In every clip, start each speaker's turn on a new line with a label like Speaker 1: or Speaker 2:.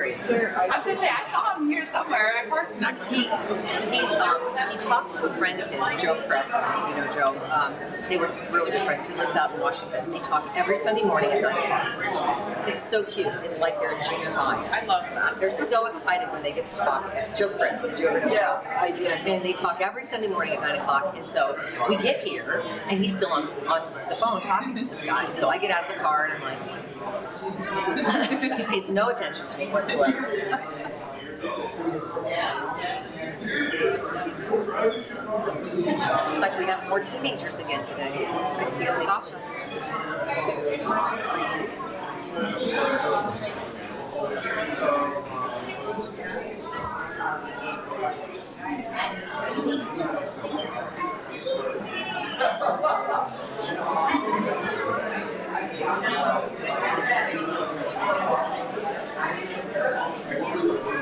Speaker 1: I was going to say, I saw him here somewhere. I parked next to him.
Speaker 2: He talks to a friend of his, Joe Preston. You know Joe. They were really good friends. He lives out in Washington. They talk every Sunday morning at 9 o'clock. It's so cute. It's like they're in junior high.
Speaker 1: I love that.
Speaker 2: They're so excited when they get to talk. Joe Chris, did you ever know?
Speaker 1: Yeah, I did.
Speaker 2: And they talk every Sunday morning at 9 o'clock. And so we get here, and he's still on the phone talking to this guy. So I get out of the car, and I'm like, he pays no attention to me whatsoever. Looks like we have more teenagers again today. I see at least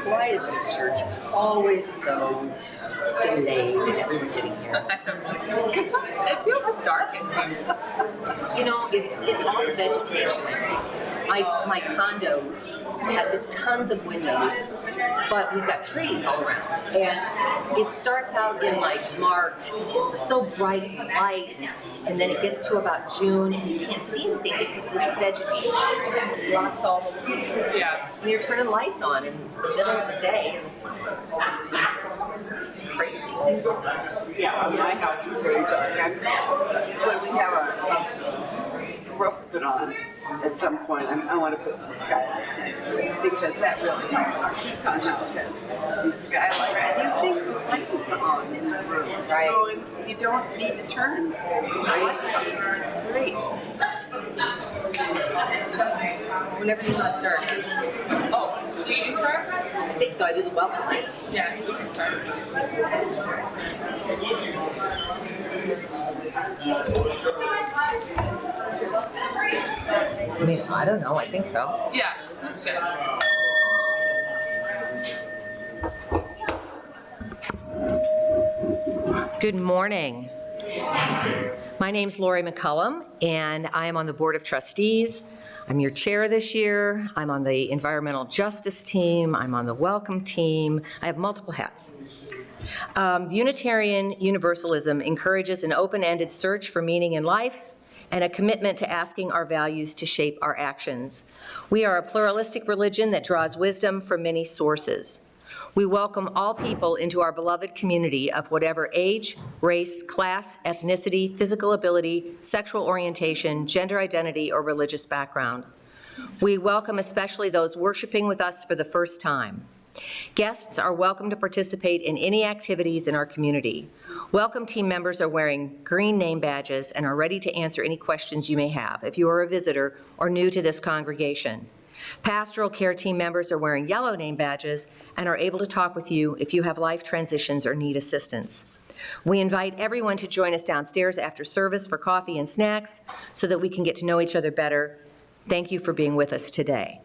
Speaker 2: Why is this church always so delayed in everyone getting here?
Speaker 1: It feels dark in here.
Speaker 2: You know, it's all the vegetation, I think. My condo has tons of windows, but we've got trees all around. And it starts out in like March, and it's so bright and light, and then it gets to about June, and you can't see anything because of the vegetation. Lots all over.
Speaker 1: Yeah.
Speaker 2: And you're turning lights on in the middle of the day, and it's crazy.
Speaker 3: Yeah, my house is very dark. When we have a roof put on, at some point, I want to put some skylights in because that really helps. Our Tucson house has these skylights, and you think the lights on in the rooms,
Speaker 2: Right.
Speaker 3: and you don't need to turn the lights on. It's great.
Speaker 2: Whenever you want to start.
Speaker 1: Oh, do you start?
Speaker 2: I think so. I do the welcome, right?
Speaker 1: Yeah, you can start.
Speaker 2: I mean, I don't know. I think so.
Speaker 1: Yeah, that's good.
Speaker 2: Good morning. My name's Lori McCullum, and I am on the Board of Trustees. I'm your chair this year. I'm on the Environmental Justice team. I'm on the Welcome team. I have multiple hats. Unitarian Universalism encourages an open-ended search for meaning in life and a commitment to asking our values to shape our actions. We are a pluralistic religion that draws wisdom from many sources. We welcome all people into our beloved community of whatever age, race, class, ethnicity, physical ability, sexual orientation, gender identity, or religious background. We welcome especially those worshiping with us for the first time. Guests are welcome to participate in any activities in our community. Welcome team members are wearing green name badges and are ready to answer any questions you may have if you are a visitor or new to this congregation. Pastoral care team members are wearing yellow name badges and are able to talk with you if you have life transitions or need assistance. We invite everyone to join us downstairs after service for coffee and snacks so that we can get to know each other better. Thank you for being with us today.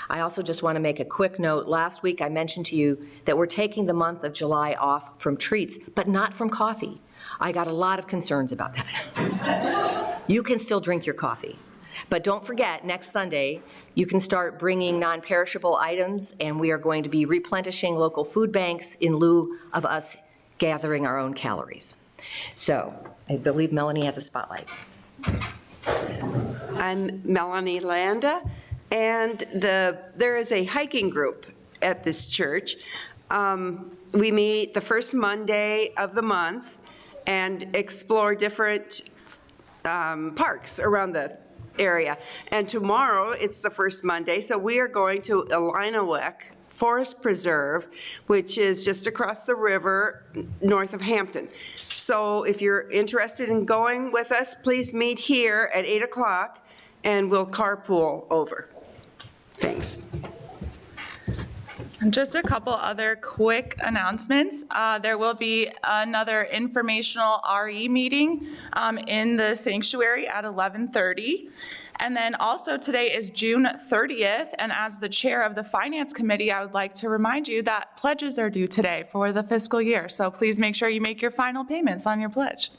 Speaker 2: I also just want to make a quick note. Last week I mentioned to you that we're taking the month of July off from treats, but not from coffee. I got a lot of concerns about that. You can still drink your coffee. But don't forget, next Sunday, you can start bringing non-perishable items, and we are going to be replenishing local food banks in lieu of us gathering our own calories. So I believe Melanie has a spotlight.
Speaker 3: I'm Melanie Landa, and there is a hiking group at this church. We meet the first Monday of the month and explore different parks around the area. And tomorrow, it's the first Monday, so we are going to Illinowick Forest Preserve, which is just across the river north of Hampton. So if you're interested in going with us, please meet here at 8 o'clock and we'll carpool over. Thanks.
Speaker 1: Just a couple other quick announcements. There will be another informational RE meeting in the sanctuary at 11:30. And then also today is June 30th, and as the chair of the Finance Committee, I would like to remind you that pledges are due today for the fiscal year. So please make sure you make your final payments on your pledge.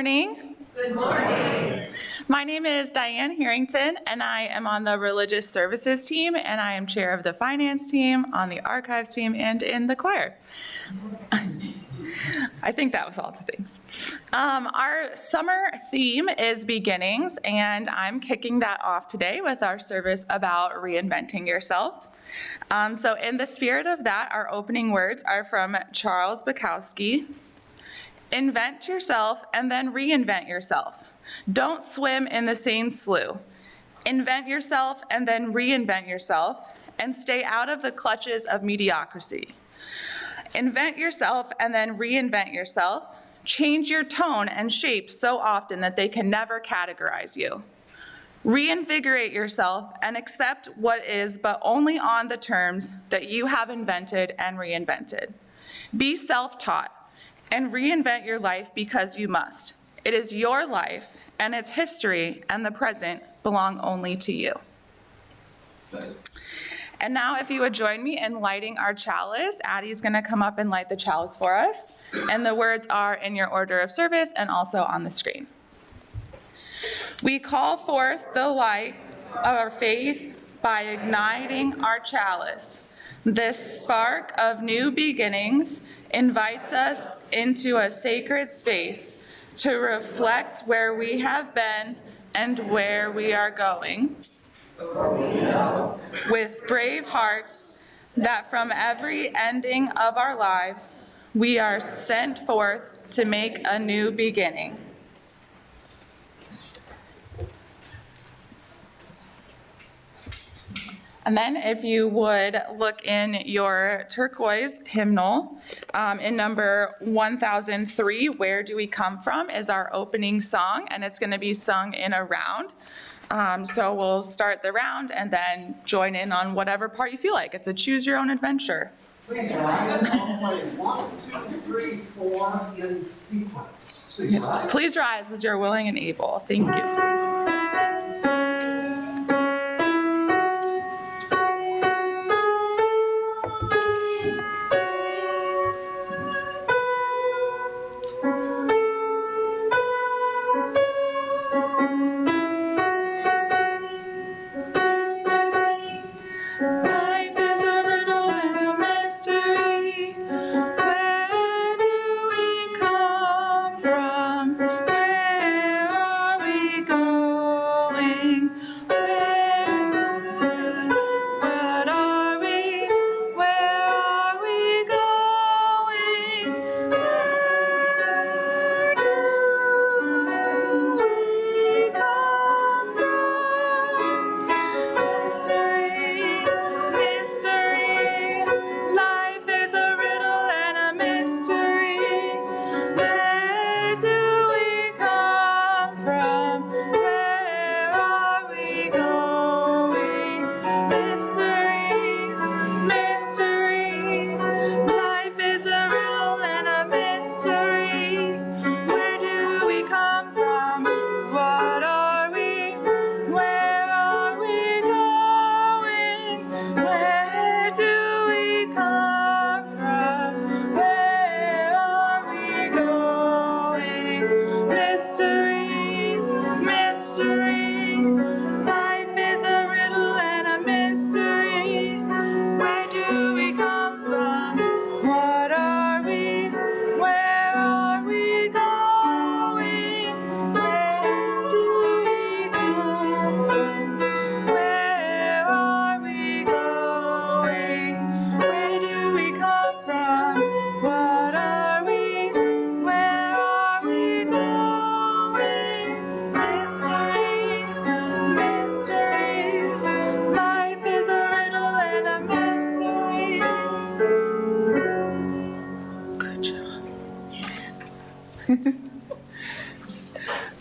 Speaker 1: morning. Good morning. My name is Diane Harrington, and I am on the Religious Services team, and I am chair of the finance team, on the archives team, and in the choir. I think that was all the things. Our summer theme is beginnings, and I'm kicking that off today with our service about reinventing yourself. So in the spirit of that, our opening words are from Charles Bukowski. Invent yourself and then reinvent yourself. Don't swim in the same slough. Invent yourself and then reinvent yourself, and stay out of the clutches of mediocrity. Invent yourself and then reinvent yourself. Change your tone and shape so often that they can never categorize you. Reinvigorate yourself and accept what is, but only on the terms that you have invented and reinvented. Be self-taught and reinvent your life because you must. It is your life, and its history and the present belong only to you. And now if you would join me in lighting our chalice, Addie's gonna come up and light the chalice for us. And the words are in your order of service and also on the screen. We call forth the light of our faith by igniting our chalice. This spark of new beginnings invites us into a sacred space to reflect where we have been and where we are going. With brave hearts, that from every ending of our lives, we are sent forth to make a new beginning. And then if you would look in your turquoise hymnal, in number 1003, Where Do We Come From, is our opening song, and it's gonna be sung in a round. So we'll start the round and then join in on whatever part you feel like. It's a choose your own adventure.
Speaker 4: Please rise. I'll play 1, 2, 3, 4 in sequence. Please rise.
Speaker 1: Please rise as you're willing and able. Thank you.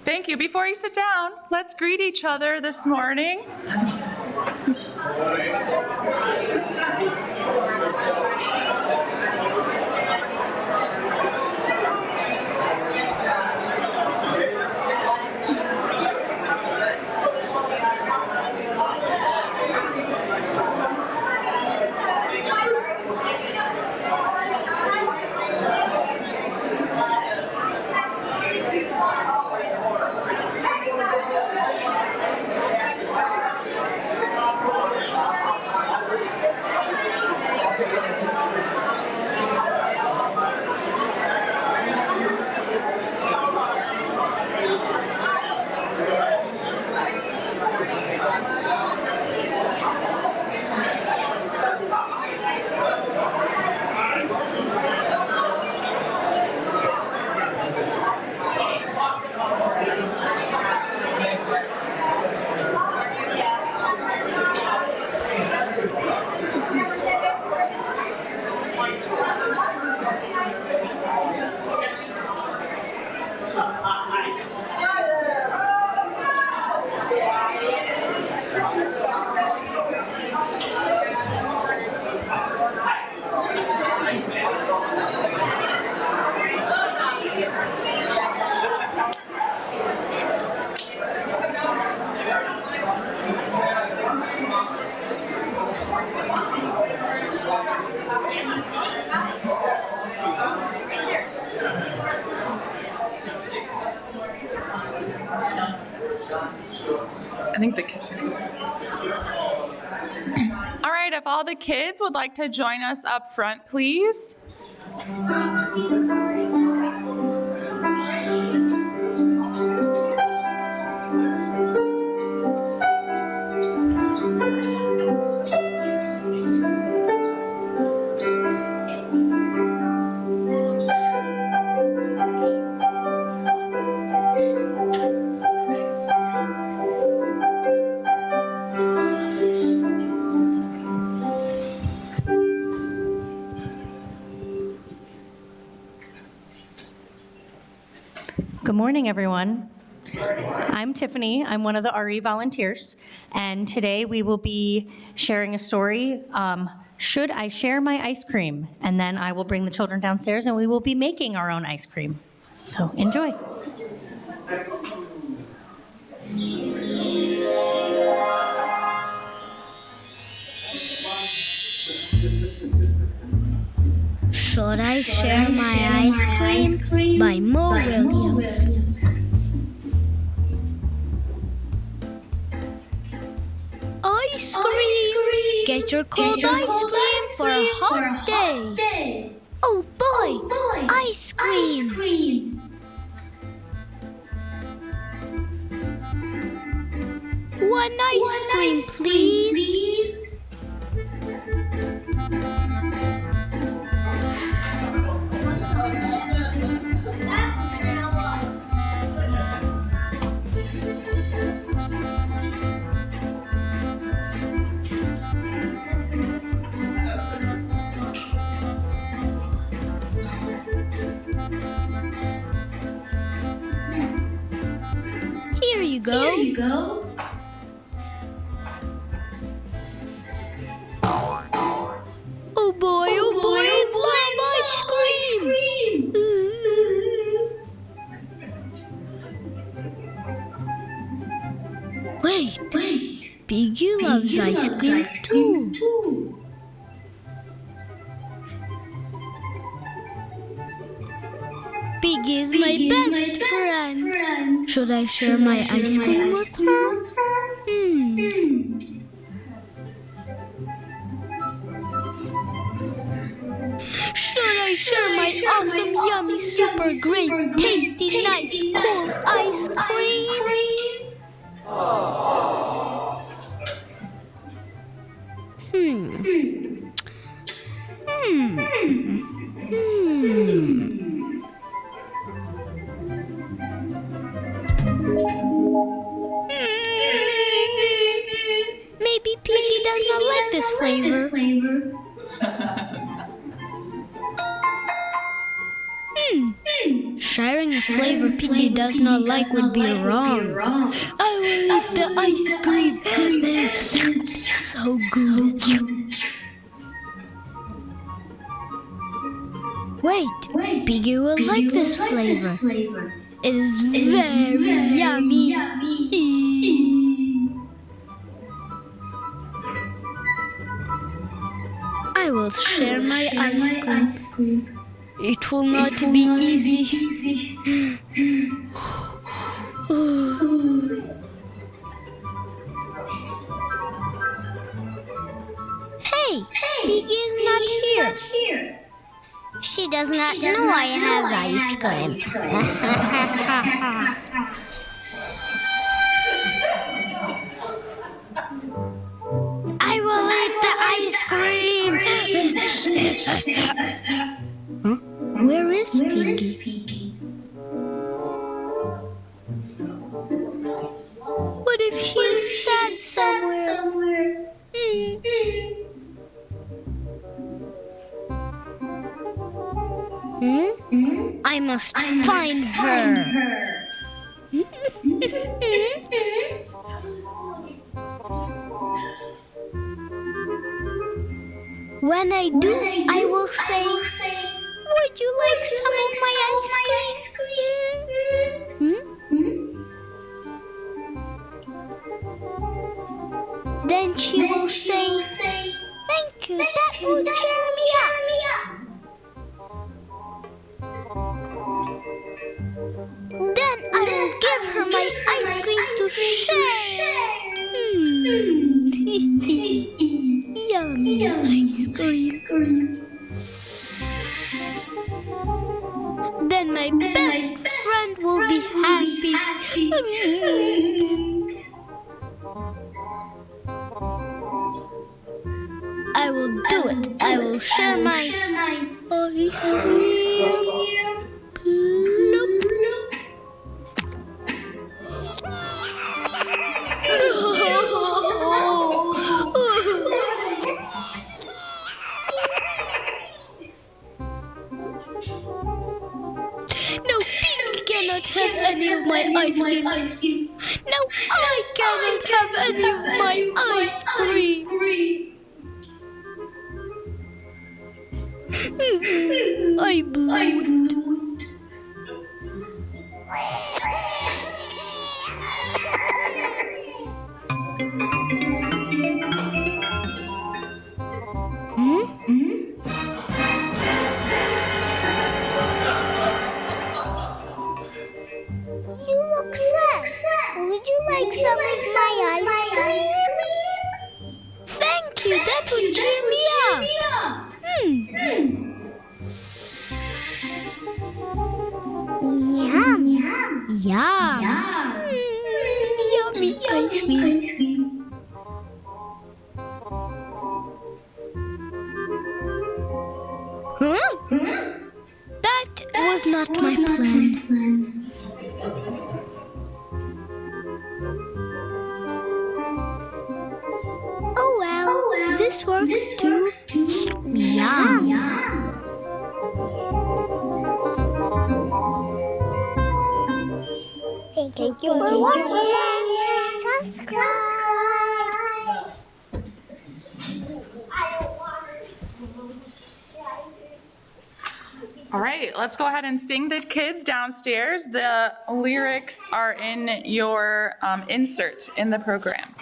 Speaker 1: Thank you. Before you sit down, let's greet each other this morning. I think the kids. All right, if all the kids would like to join us up front, please.
Speaker 5: Good morning, everyone. I'm Tiffany. I'm one of the RE volunteers, and today we will be sharing a story, Should I Share My Ice Cream? And then I will bring the children downstairs and we will be making our own ice cream. So enjoy.
Speaker 6: Should I Share My Ice Cream? By Mo Williams. Ice cream! Get your cold ice cream for a hot day. Oh boy, ice cream! One ice cream, please. Here you go. Oh boy, I love ice cream! Wait, Piggy loves ice cream too. Piggy is my best friend. Should I share my ice cream with her? Should I share my awesome, yummy, super great, tasty, nice, cool ice cream? Maybe Piggy does not like this flavor. Sharing a flavor Piggy does not like would be wrong. I will eat the ice cream. So good. Wait, Piggy will like this flavor. It is very yummy. I will share my ice cream. It will not be easy. Hey, Piggy is not here. She does not know I have ice cream. I will eat the ice cream. Where is Piggy? What if she's sad somewhere? I must find her. When I do, I will say, would you like some of my ice cream? Then she will say, thank you, that will cheer me up. Then I will give her my ice cream to share. I will do it. I will share my ice cream. No, Pink cannot have any of my ice cream. No, I cannot have any of my ice cream. I blew it.
Speaker 7: You look sad. Would you like some of my ice cream?
Speaker 6: Thank you, that would cheer me up.
Speaker 7: Yum.
Speaker 6: Yum. Yummy ice cream. Huh? That was not my plan. Oh well, this works too. Yum.
Speaker 7: Thank you for watching. Subscribe.
Speaker 1: All right, let's go ahead and sing the kids downstairs. The lyrics are in your insert in the program.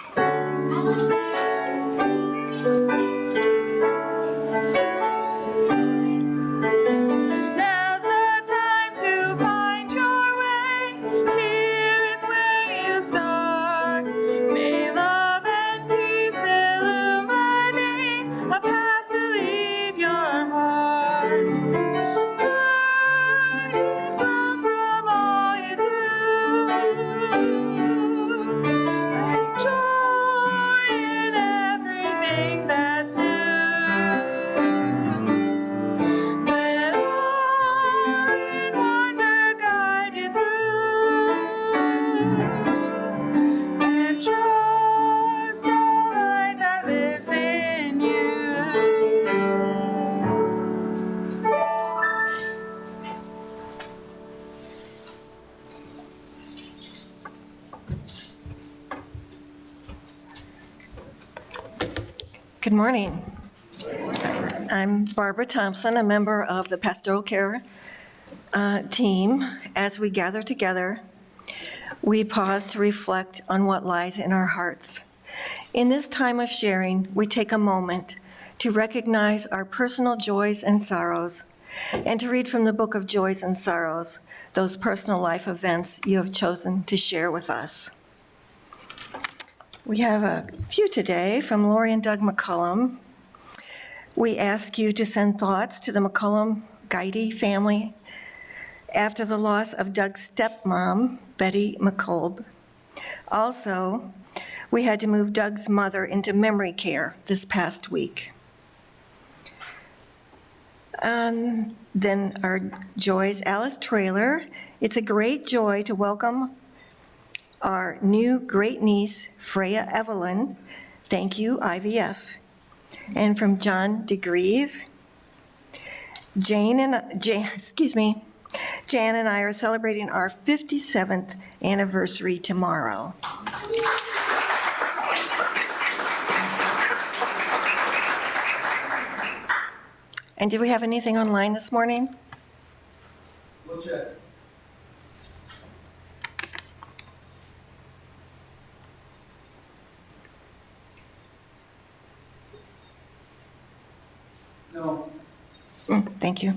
Speaker 1: Now's the time to find your way. Here is where you start. May love and peace illuminate a path to lead your heart. Learn and grow from all you do. Take joy in everything that's new. Let awe and wonder guide you through, and trust the light that lives in you.
Speaker 8: Good morning. I'm Barbara Thompson, a member of the Pastoral Care team. As we gather together, we pause to reflect on what lies in our hearts. In this time of sharing, we take a moment to recognize our personal joys and sorrows, and to read from the book of Joys and Sorrows, those personal life events you have chosen to share with us. We have a few today from Lori and Doug McCullum. We ask you to send thoughts to the McCullum Guidey family after the loss of Doug's stepmom, Betty McCulb. Also, we had to move Doug's mother into memory care this past week. Then our joys, Alice Trailer. It's a great joy to welcome our new great niece, Freya Evelyn. Thank you, IVF. And from John DeGrieve, Jan and I are celebrating our 57th anniversary tomorrow. And do we have anything online this morning?
Speaker 4: We'll check. No.
Speaker 8: Thank you.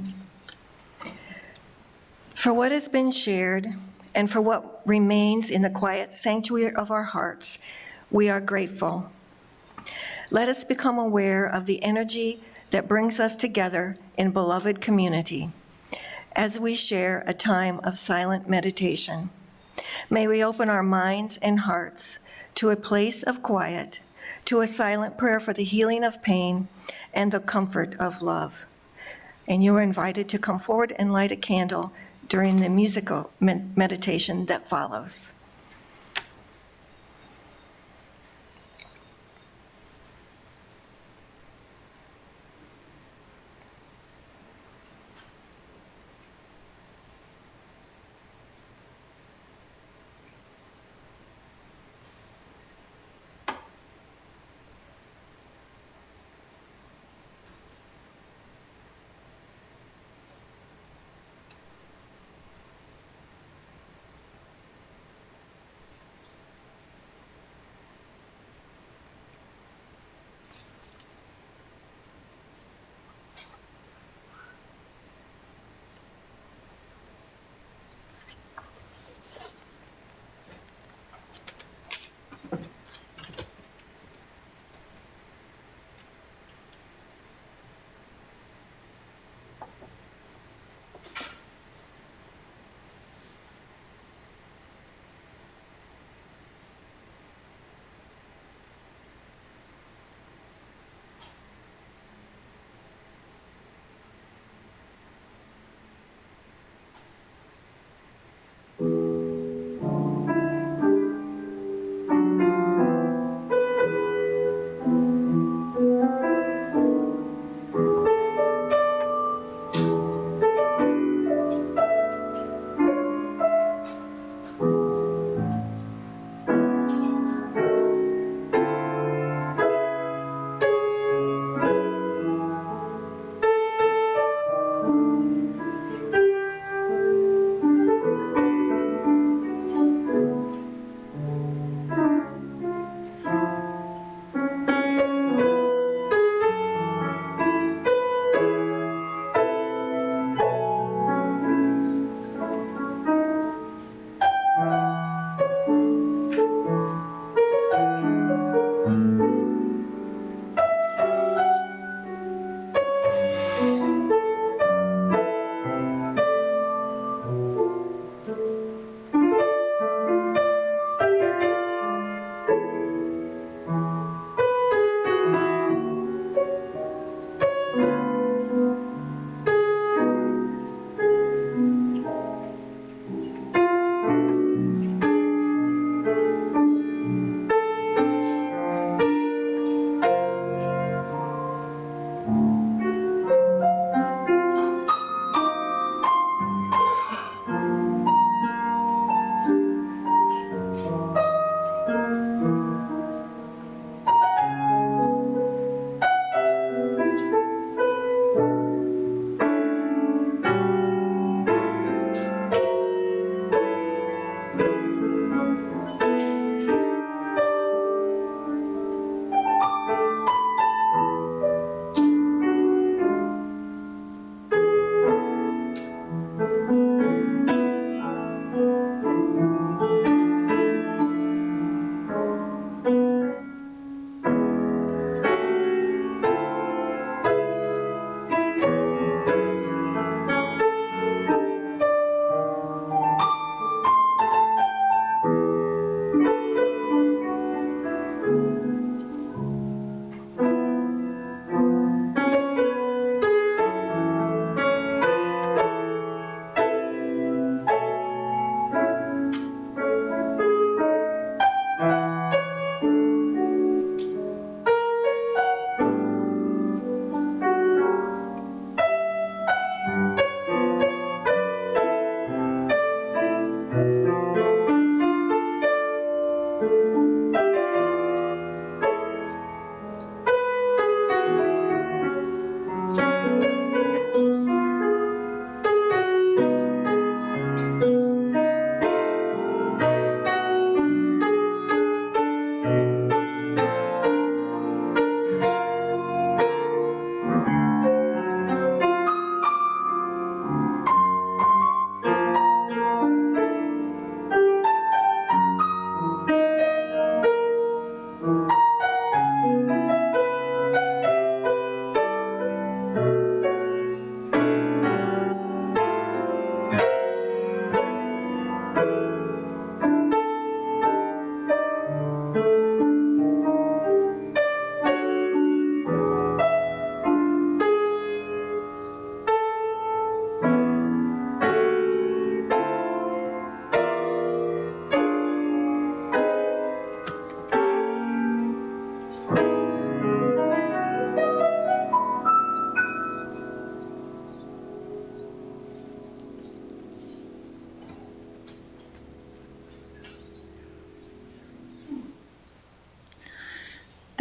Speaker 8: For what has been shared and for what remains in the quiet sanctuary of our hearts, we are grateful. Let us become aware of the energy that brings us together in beloved community as we share a time of silent meditation. May we open our minds and hearts to a place of quiet to a silent prayer for the healing of pain and the comfort of love. And you are invited to come forward and light a candle during the musical meditation that follows.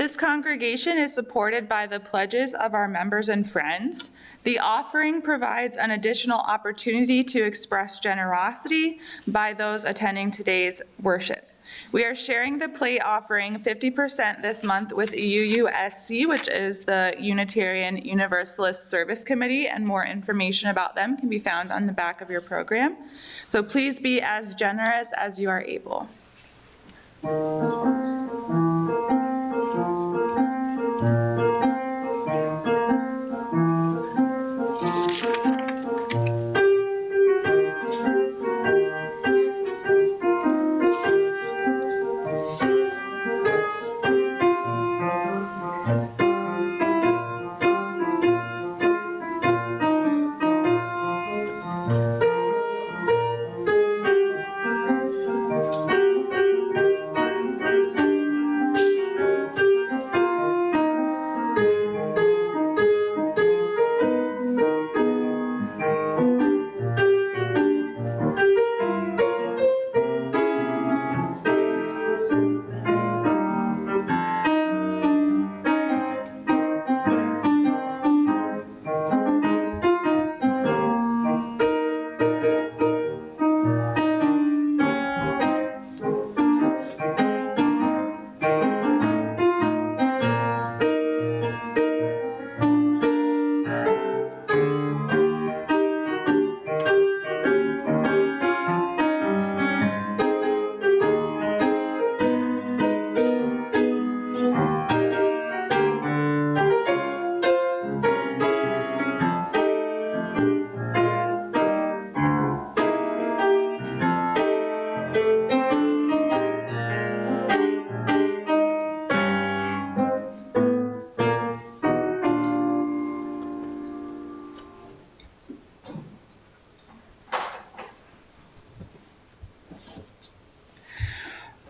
Speaker 1: This congregation is supported by the pledges of our members and friends. The offering provides an additional opportunity to express generosity by those attending today's worship. We are sharing the plate offering 50% this month with UUSC, which is the Unitarian Universalist Service Committee, and more information about them can be found on the back of your program. So please be as generous as you are able.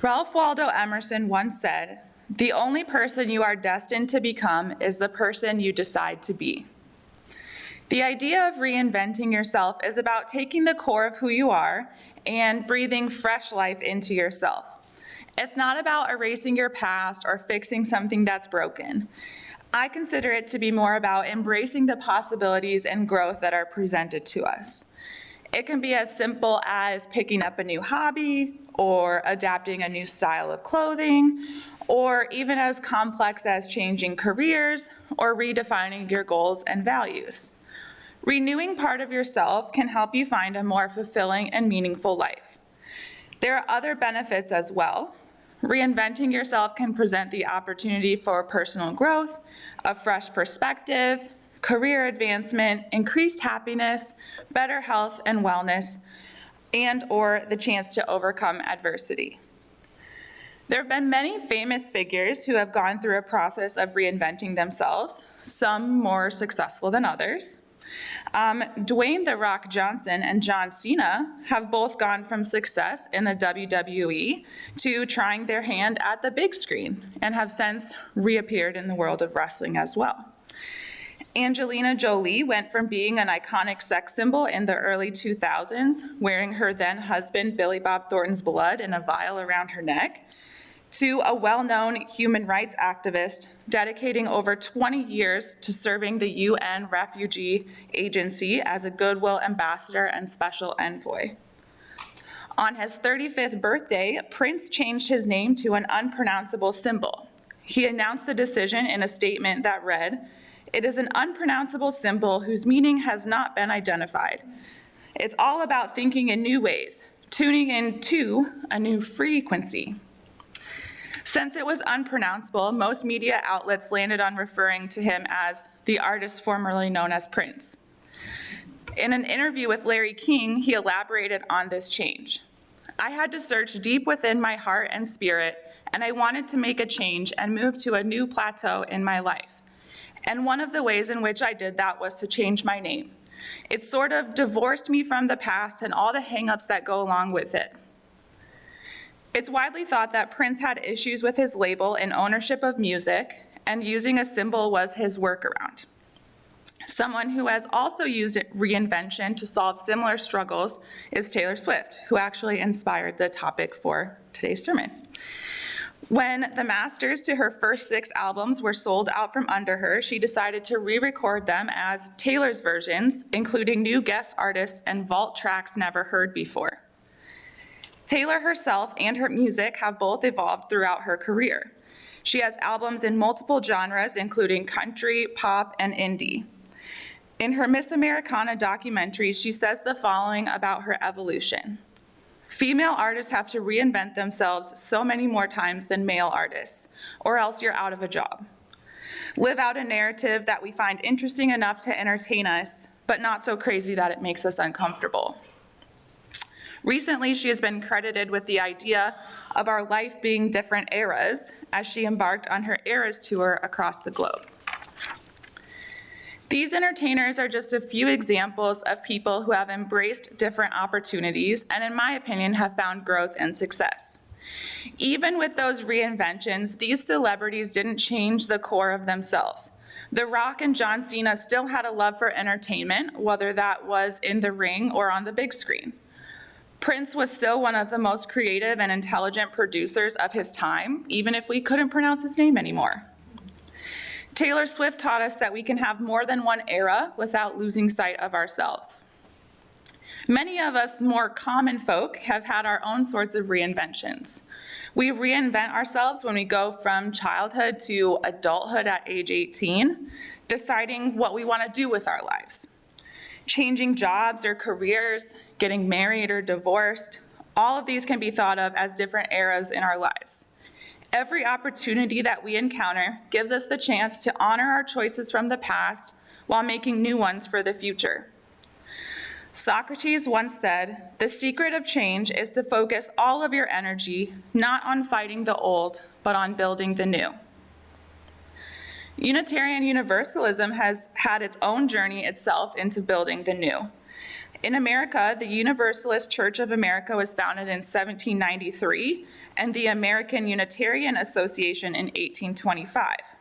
Speaker 1: Ralph Waldo Emerson once said, "The only person you are destined to become is the person you decide to be." The idea of reinventing yourself is about taking the core of who you are and breathing fresh life into yourself. It's not about erasing your past or fixing something that's broken. I consider it to be more about embracing the possibilities and growth that are presented to us. It can be as simple as picking up a new hobby or adapting a new style of clothing, or even as complex as changing careers or redefining your goals and values. Renewing part of yourself can help you find a more fulfilling and meaningful life. There are other benefits as well. Reinventing yourself can present the opportunity for personal growth, a fresh perspective, career advancement, increased happiness, better health and wellness, and/or the chance to overcome adversity. There have been many famous figures who have gone through a process of reinventing themselves, some more successful than others. Dwayne "The Rock" Johnson and John Cena have both gone from success in the WWE to trying their hand at the big screen and have since reappeared in the world of wrestling as well. Angelina Jolie went from being an iconic sex symbol in the early 2000s, wearing her then husband Billy Bob Thornton's blood in a vial around her neck, to a well-known human rights activist dedicating over 20 years to serving the UN Refugee Agency as a goodwill ambassador and special envoy. On his 35th birthday, Prince changed his name to an unpronounceable symbol. He announced the decision in a statement that read, "It is an unpronounceable symbol whose meaning has not been identified. It's all about thinking in new ways, tuning into a new frequency." Since it was unpronounceable, most media outlets landed on referring to him as the artist formerly known as Prince. In an interview with Larry King, he elaborated on this change. "I had to search deep within my heart and spirit, and I wanted to make a change and move to a new plateau in my life. And one of the ways in which I did that was to change my name. It sort of divorced me from the past and all the hang-ups that go along with it." It's widely thought that Prince had issues with his label and ownership of music, and using a symbol was his workaround. Someone who has also used reinvention to solve similar struggles is Taylor Swift, who actually inspired the topic for today's sermon. When the masters to her first 6 albums were sold out from under her, she decided to re-record them as Taylor's versions, including new guest artists and vault tracks never heard before. Taylor herself and her music have both evolved throughout her career. She has albums in multiple genres, including country, pop, and indie. In her Miss Americana documentary, she says the following about her evolution. Female artists have to reinvent themselves so many more times than male artists, or else you're out of a job. Live out a narrative that we find interesting enough to entertain us, but not so crazy that it makes us uncomfortable. Recently, she has been credited with the idea of our life being different eras as she embarked on her Eras tour across the globe. These entertainers are just a few examples of people who have embraced different opportunities and, in my opinion, have found growth and success. Even with those reinventions, these celebrities didn't change the core of themselves. The Rock and John Cena still had a love for entertainment, whether that was in the ring or on the big screen. Prince was still one of the most creative and intelligent producers of his time, even if we couldn't pronounce his name anymore. Taylor Swift taught us that we can have more than one era without losing sight of ourselves. Many of us more common folk have had our own sorts of reinventions. We reinvent ourselves when we go from childhood to adulthood at age 18, deciding what we want to do with our lives. Changing jobs or careers, getting married or divorced, all of these can be thought of as different eras in our lives. Every opportunity that we encounter gives us the chance to honor our choices from the past while making new ones for the future. Socrates once said, "The secret of change is to focus all of your energy not on fighting the old, but on building the new." Unitarian Universalism has had its own journey itself into building the new. In America, the Universalist Church of America was founded in 1793, and the American Unitarian Association in 1825.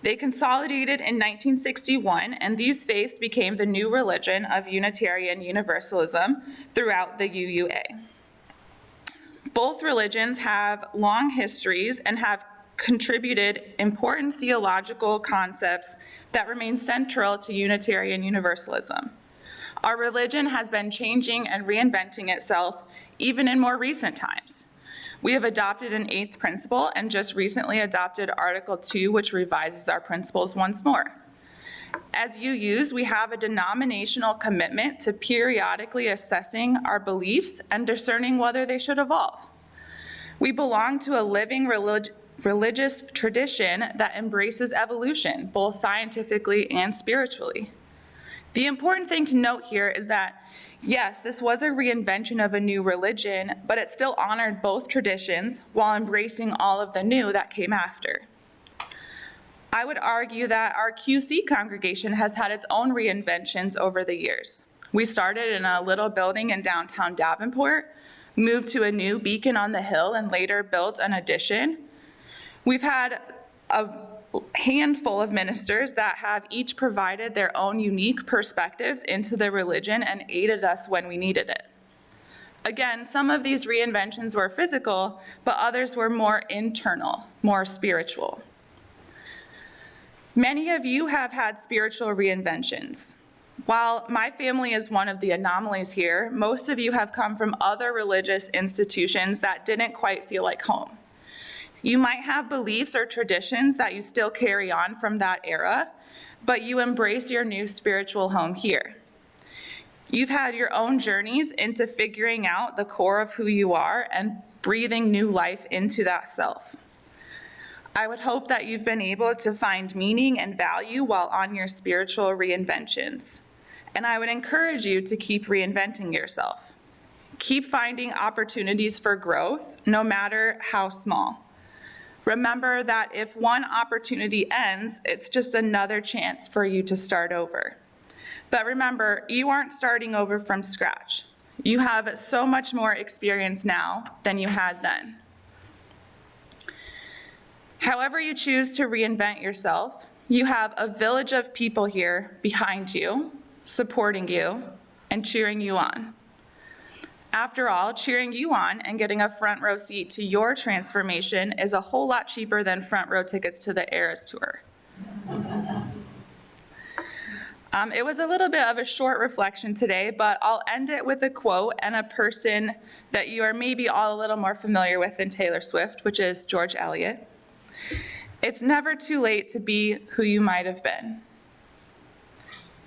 Speaker 1: They consolidated in 1961, and these faiths became the new religion of Unitarian Universalism throughout the UUA. Both religions have long histories and have contributed important theological concepts that remain central to Unitarian Universalism. Our religion has been changing and reinventing itself even in more recent times. We have adopted an 8th principle and just recently adopted Article 2, which revises our principles once more. As UUs, we have a denominational commitment to periodically assessing our beliefs and discerning whether they should evolve. We belong to a living religious tradition that embraces evolution, both scientifically and spiritually. The important thing to note here is that, yes, this was a reinvention of a new religion, but it still honored both traditions while embracing all of the new that came after. I would argue that our QC congregation has had its own reinventions over the years. We started in a little building in downtown Davenport, moved to a new beacon on the hill, and later built an addition. We've had a handful of ministers that have each provided their own unique perspectives into the religion and aided us when we needed it. Again, some of these reinventions were physical, but others were more internal, more spiritual. Many of you have had spiritual reinventions. While my family is one of the anomalies here, most of you have come from other religious institutions that didn't quite feel like home. You might have beliefs or traditions that you still carry on from that era, but you embrace your new spiritual home here. You've had your own journeys into figuring out the core of who you are and breathing new life into that self. I would hope that you've been able to find meaning and value while on your spiritual reinventions. And I would encourage you to keep reinventing yourself. Keep finding opportunities for growth, no matter how small. Remember that if one opportunity ends, it's just another chance for you to start over. But remember, you aren't starting over from scratch. You have so much more experience now than you had then. However you choose to reinvent yourself, you have a village of people here behind you, supporting you, and cheering you on. After all, cheering you on and getting a front row seat to your transformation is a whole lot cheaper than front row tickets to the Eras Tour. It was a little bit of a short reflection today, but I'll end it with a quote and a person that you are maybe all a little more familiar with than Taylor Swift, which is George Eliot. It's never too late to be who you might have been.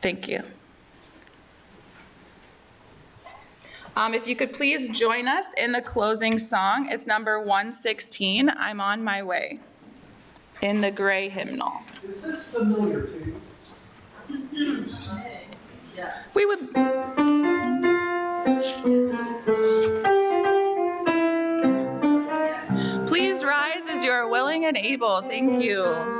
Speaker 1: Thank you. If you could please join us in the closing song. It's number 116, I'm on my way, in the gray hymnal.
Speaker 4: Is this familiar to you?
Speaker 1: We would. Please rise as you are willing and able. Thank you.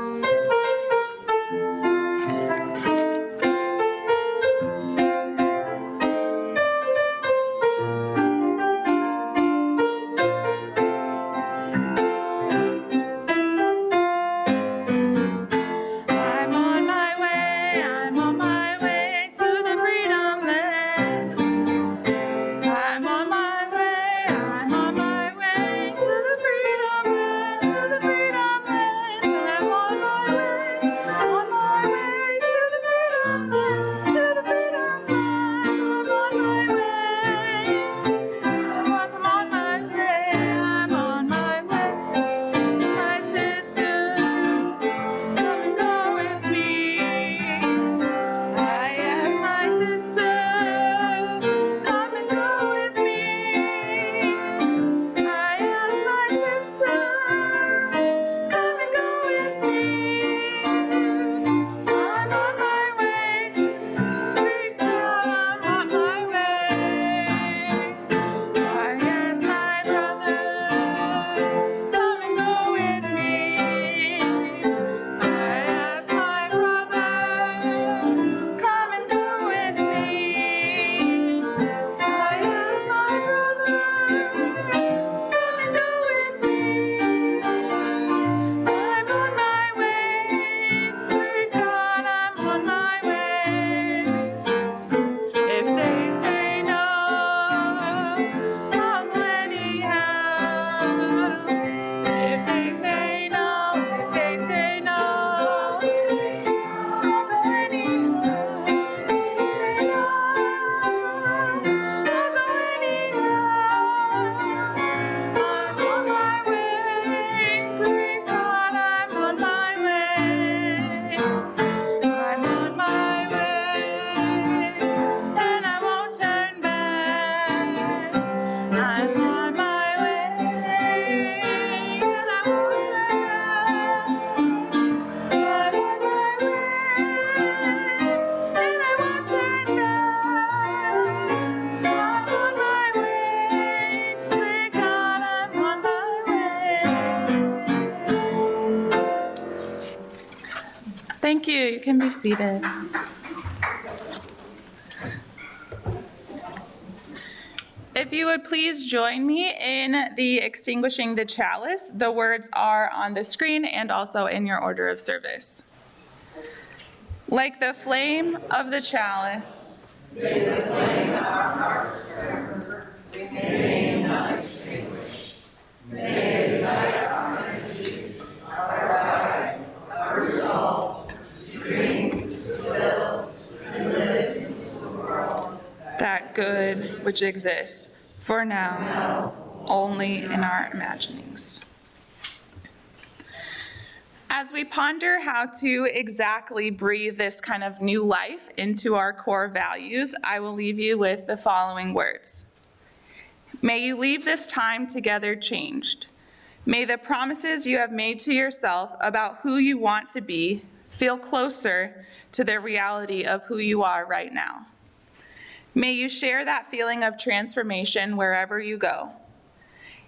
Speaker 1: Thank you. You can be seated. If you would please join me in the extinguishing the chalice. The words are on the screen and also in your order of service. Like the flame of the chalice, may the flame of our hearts forever remain unextinguished. May it ignite our energies, our drive, our resolve to dream, to build, and live into the world that good which exists for now only in our imaginings. As we ponder how to exactly breathe this kind of new life into our core values, I will leave you with the following words. May you leave this time together changed. May the promises you have made to yourself about who you want to be feel closer to the reality of who you are right now. May you share that feeling of transformation wherever you go.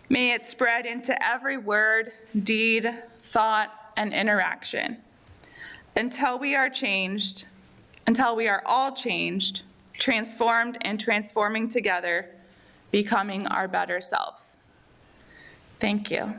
Speaker 1: May it spread into every word, deed, thought, and interaction until we are changed, until we are all changed, transformed, and transforming together, becoming our better selves. Thank you.